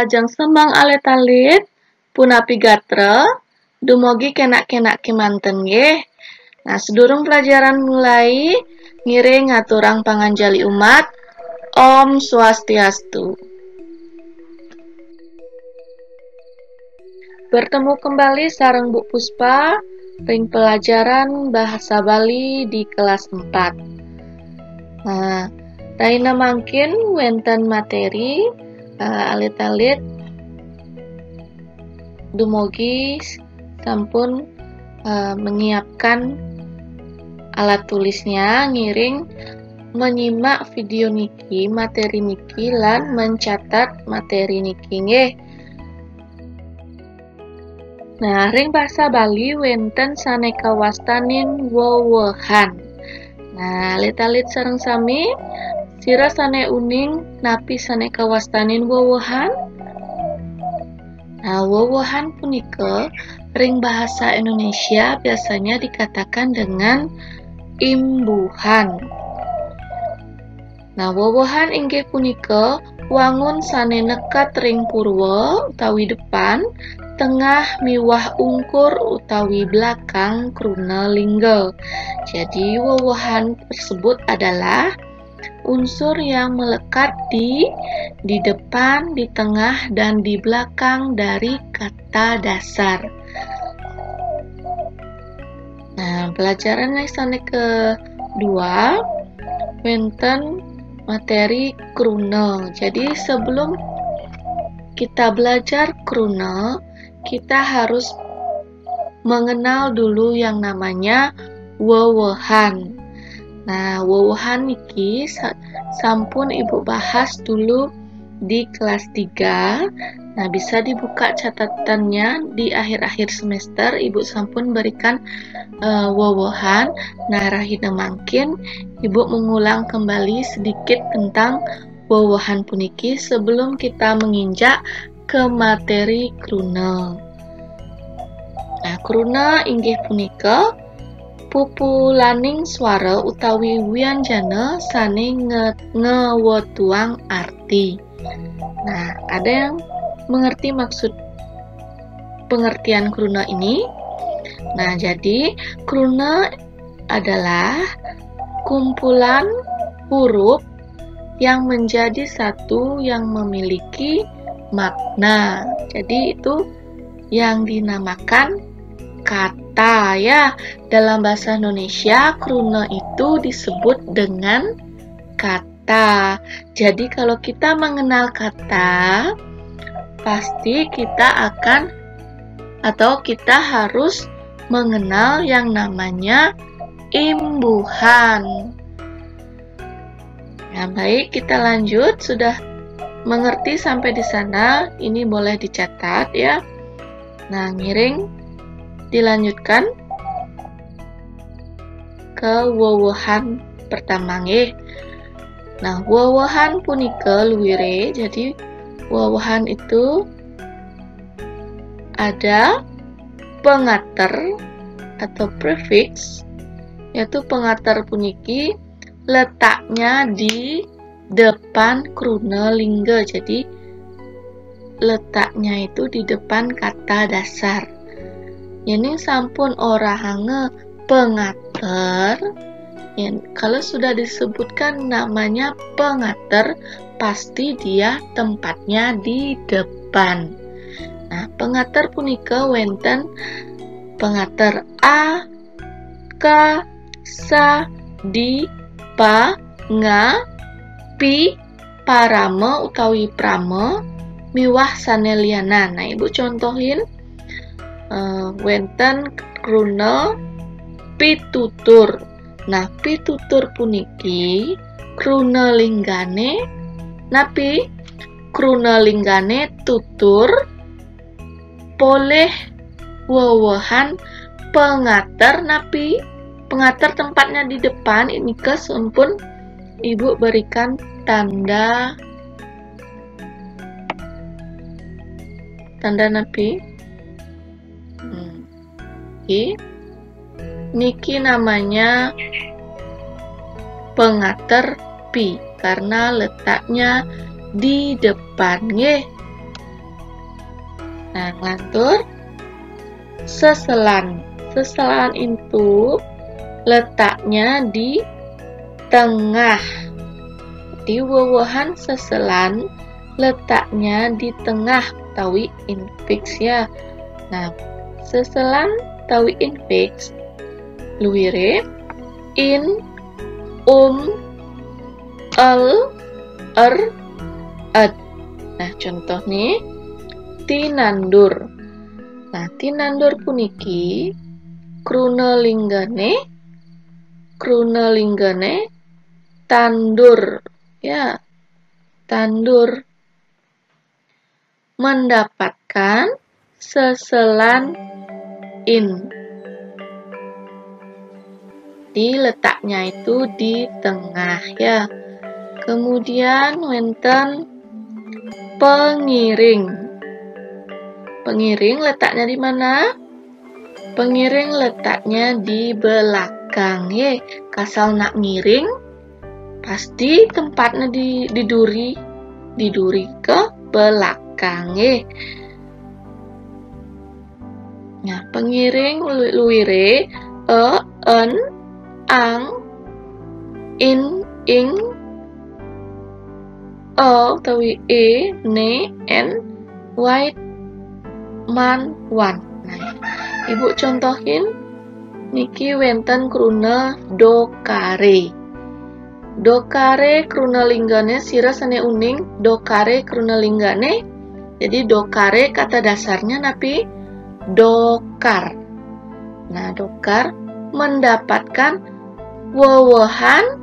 Sahajang sembang alet-alit punapi gatra dumugi kenak-kenak kimanten nggih. Nah, sedurung pelajaran mulai ngiring ngaturang panganjali umat. Om Swastiastu. Bertemu kembali sareng Bu Puspa ring pelajaran bahasa Bali di kelas 4. Nah, Raina mangkin wenten materi alit-alit dumugi sampun menyiapkan alat tulisnya ngiring menyimak video niki, materi niki lan mencatat materi niki nggih. Nah, ring bahasa Bali wenten saneka wastanin wewehan. Nah, alit-alit sareng sami sira sane uning napi saneka wastanin wewehan. Nah, wewehan punika ring bahasa Indonesia biasanya dikatakan dengan imbuhan. Nah, wewehan inggih punika wangun sane nekat ring purwa utawi depan, tengah miwah ungkur utawi belakang kruna lingga. Jadi wewehan tersebut adalah unsur yang melekat di depan, di tengah, dan di belakang dari kata dasar. Nah, pelajaran yang kedua wenten materi kruna. Jadi sebelum kita belajar kruna, kita harus mengenal dulu yang namanya wewehan. Nah, wewehan niki sampun Ibu bahas dulu di kelas 3. Nah, bisa dibuka catatannya di akhir-akhir semester Ibu sampun berikan wewehan. Nah, rahina mangkin Ibu mengulang kembali sedikit tentang wewehan puniki sebelum kita menginjak ke materi kruna. Nah, kruna inggih punika pupulaning swara utawi wianjana sane ngewetuang arti. Nah, ada yang mengerti maksud pengertian kruna ini? Nah, jadi kruna adalah kumpulan huruf yang menjadi satu yang memiliki makna. Jadi itu yang dinamakan kata ya. Dalam bahasa Indonesia kruna itu disebut dengan kata. Jadi kalau kita mengenal kata, pasti kita akan atau kita harus mengenal yang namanya imbuhan. Nah, baik, kita lanjut. Sudah mengerti sampai di sana? Ini boleh dicatat ya. Nah, ngiring dilanjutkan ke wewehan pertama nggih. Nah, wewehan punika luwire. Jadi wewehan itu ada pengater atau prefix, yaitu pengater puniki letaknya di depan kruna lingga. Jadi letaknya itu di depan kata dasar. Ini sampun ora hange pengater. Ya, kalau sudah disebutkan namanya pengater, pasti dia tempatnya di depan. Nah, pengater punika wenten pengater a, ka, sa, di, pa, nga, pi, parama utawi prama, miwah saneliana. Nah, Ibu contohin wenten kruna pitutur. Nah, pitutur puniki kruna linggane napi kruna linggane tutur poleh wewehan pengater napi pengater tempatnya di depan. Ini sampun Ibu berikan tanda napi. Niki namanya pengater pi karena letaknya di depan nggih. Nah, ngelantur seselan. Seselan itu letaknya di tengah. Di wewohan seselan letaknya di tengah tawi infix ya. Nah, seselan tawi infix luwire in el ed. Nah, contoh nih tinandur. Nah, tinandur puniki krunelinggane tandur ya, tandur. Mendapatkan seselan in. Di letaknya itu di tengah ya. Kemudian wonten pengiring. Pengiring letaknya di mana? Pengiring letaknya di belakang ya. Kasal nak ngiring pasti tempatnya diduri ke belakang ya. Nah, pengiring luwire en ang in ing tawi ne en white man wan. Nah, Ibu contohin niki wenten kruna dokare. Dokare krunelinggane sira sane uning dokare krunelinggane. Jadi dokare kata dasarnya napi dokar. Nah, dokar mendapatkan wewohan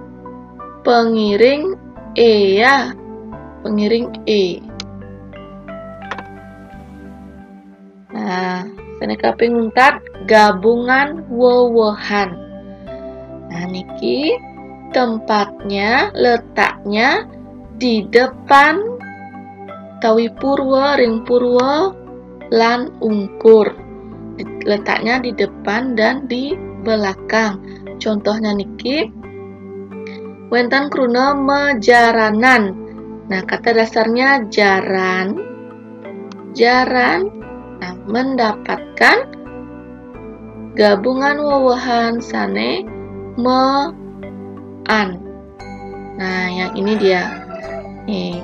pengiring e ya. Pengiring e. Nah, seneka pinguntat gabungan wewohan. Nah, niki tempatnya letaknya di depan tawi purwa, ring purwa lan ungkur. Letaknya di depan dan di belakang. Contohnya niki wenten kruna mejaranan. Nah, kata dasarnya jaran. Nah, mendapatkan gabungan wewohan sane an. Nah, yang ini dia. Nih.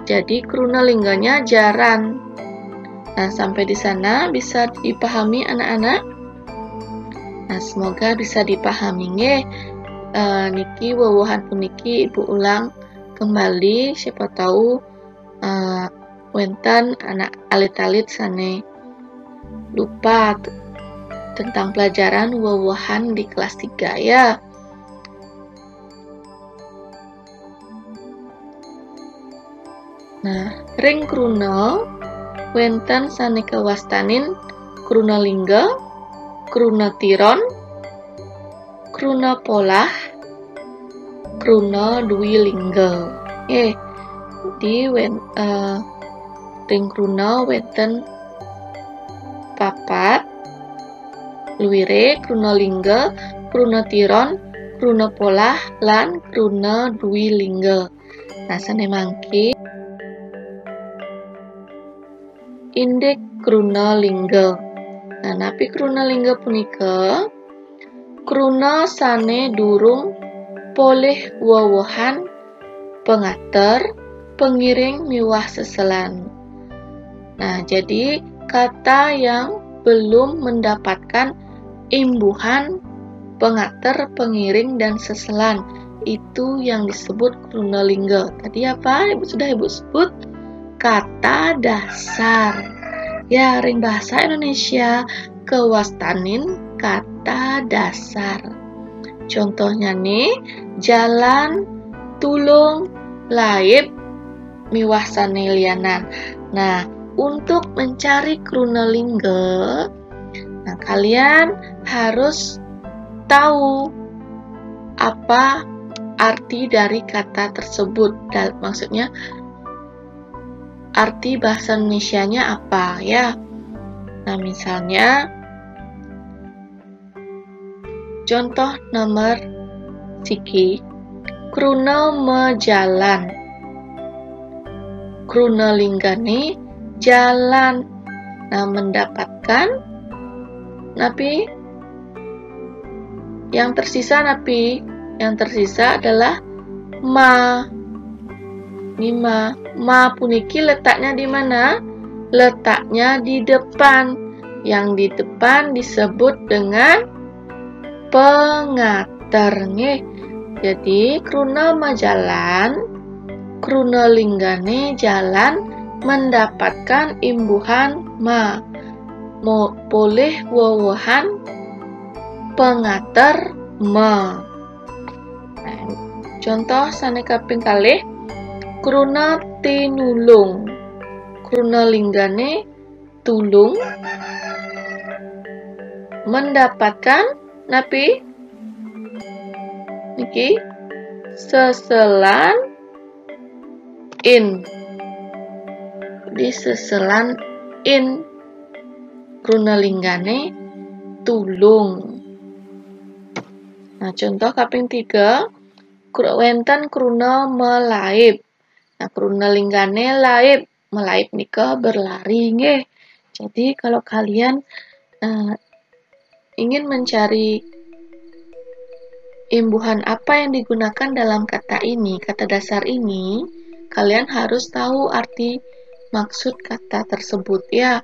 Jadi krunelingganya jaran. Nah, sampai di sana bisa dipahami anak-anak? Nah, semoga bisa dipahami nggih. Niki wewohan puniki Ibu ulang kembali, siapa tahu wenten anak alit-alit sane lupa tentang pelajaran wewohan di kelas 3 ya. Nah, ring kruna wenten saneka wastanin krunalingga, krunatiron, kruna polah, kruna dwilingga. Di ring kruna wenten papat luwire krunalingga, krunatiron, kruna polah lan kruna dwilingga. Nah, sane mangke indek krunalingga. Nah, napi krunalingga punika kruna sane durung poleh wewohan pengater, pengiring miwah seselan. Nah, jadi kata yang belum mendapatkan imbuhan pengater, pengiring, dan seselan itu yang disebut krunalingga. Tadi apa? Sudah Ibu sebut kata dasar. Ya, ring bahasa Indonesia kewastanin kata dasar. Contohnya nih, jalan, tulung, laib, miwah sane lianan. Nah, untuk mencari krunalingga, nah kalian harus tahu apa arti dari kata tersebut. Maksudnya arti bahasa Indonesianya apa ya? Nah, misalnya contoh nomor siki kruna mejalan. Krunalinggane jalan. Nah, mendapatkan napi yang tersisa adalah ma. Ini ma puniki letaknya di mana? Letaknya di depan. Yang di depan disebut dengan pengater. Jadi kruna majalan, kruna linggane jalan mendapatkan imbuhan ma. Boleh wowohan pengater ma. Nah, contoh sane kaping kalih kruna tinulung. Kruna linggane tulung mendapatkan napi niki seselan in. Di seselan in kruna linggane tulung. Nah, contoh kaping 3 wenten kruna melaib. Nah, kruna linggane laib. Melaib nika berlari nggih. Jadi kalau kalian ingin mencari imbuhan apa yang digunakan dalam kata ini, kata dasar ini, kalian harus tahu arti maksud kata tersebut ya.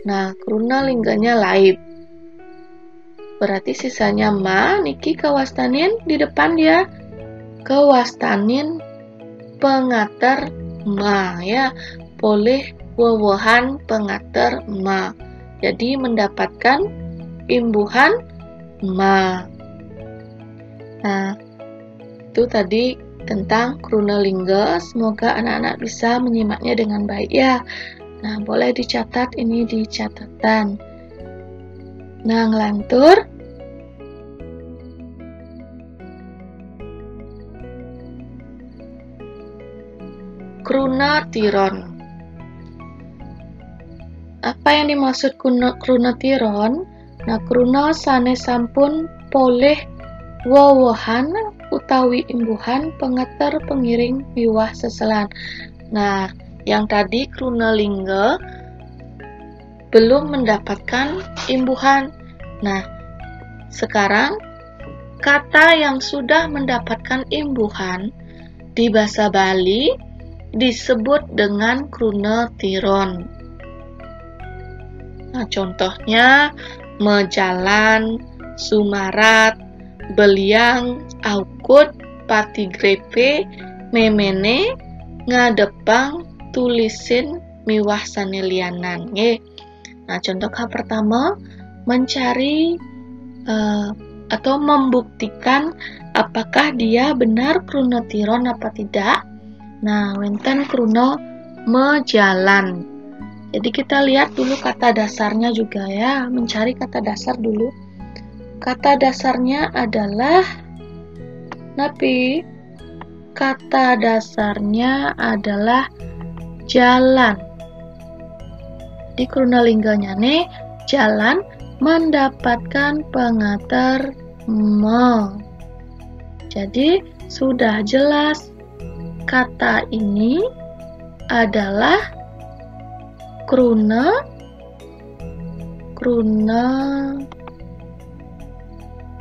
Nah, kruna lingganya laib. Berarti sisanya ma, niki kawastanin di depan ya. Kawastanin pengater ma ya. Boleh wowohan pengater ma. Jadi mendapatkan imbuhan ma. Nah, itu tadi tentang kruna lingga. Semoga anak-anak bisa menyimaknya dengan baik ya. Nah, boleh dicatat ini di catatan. Nah, ngelantur. Kruna tiron. Apa yang dimaksud kruna tiron? Nah, kruna sane sampun poleh wowohan utawi imbuhan pengeter pengiring miwah seselan. Nah, yang tadi kruna lingga belum mendapatkan imbuhan. Nah, sekarang kata yang sudah mendapatkan imbuhan di bahasa Bali disebut dengan kruna tiron. Nah, contohnya mejalan, sumarat, beliang, aukut, patigrepe, memene, ngadepang, tulisin, miwah sanelianan. Nah, contoh pertama mencari atau membuktikan apakah dia benar kruna tiron apa tidak. Nah, wenten kruna mejalan. Jadi kita lihat dulu kata dasarnya juga ya, mencari kata dasar dulu. Kata dasarnya adalah napi. Kata dasarnya adalah jalan. Di kruna lingganya nih, jalan mendapatkan pengater me. Jadi sudah jelas kata ini adalah kruna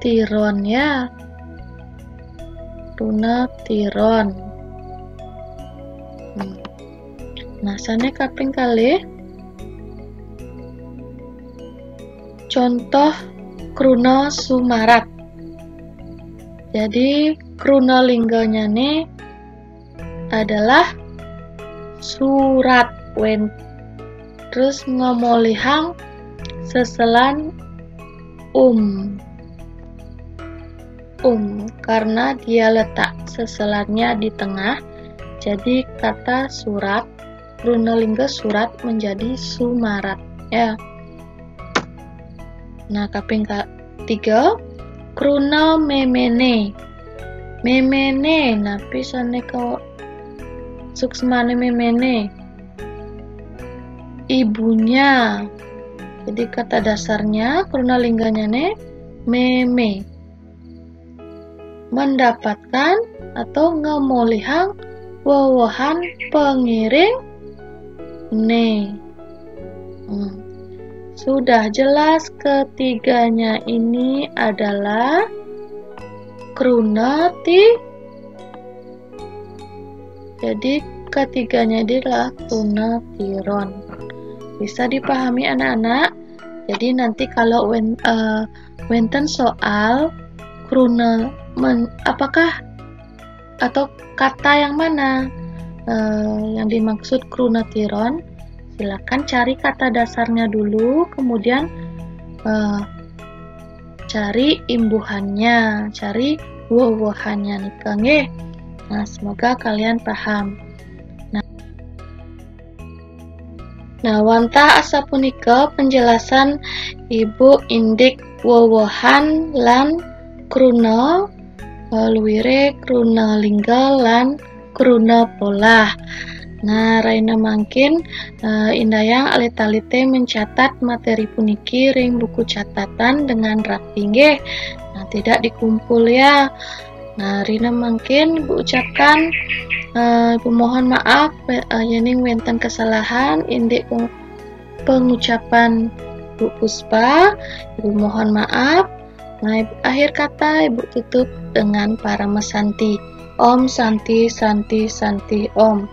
tiron ya. Kruna tiron. Nah, sane kaping kalih contoh kruna sumarat. Jadi kruna lingganya nih adalah surat terus ngomolihang seselan karena dia letak seselannya di tengah, jadi kata surat kruna lingga surat menjadi sumarat ya. Nah, kaping 3 kruna memene. Memene napi sane ka suksmane memene ibunya. Jadi kata dasarnya kruna lingganya ne meme. Mendapatkan atau ngemolihang wowohan pengiring ne. Sudah jelas ketiganya ini adalah krunati. Jadi ketiganya adalah krunatiron. Bisa dipahami anak-anak? Jadi nanti kalau wenten soal kruna apakah atau kata yang mana yang dimaksud krunatiron, silakan cari kata dasarnya dulu, kemudian cari imbuhannya, cari wowohannya nih Kang. Nah, semoga kalian paham. Nah, wantah asa punika penjelasan Ibu Indik wowohan lan kruna luwire, kruna lingga lan kruna polah. Nah, Raina mangkin Indayang alit-alite mencatat materi puniki ring buku catatan dengan rapi nggih. Nah, tidak dikumpul ya. Nah, Rina mungkin Ibu ucapkan Ibu mohon maaf yening wenten kesalahan indik pengucapan Bu Puspa. Ibu mohon maaf. Nah, akhir kata Ibu tutup dengan para mesanti. Om Santi Santi Santi Om.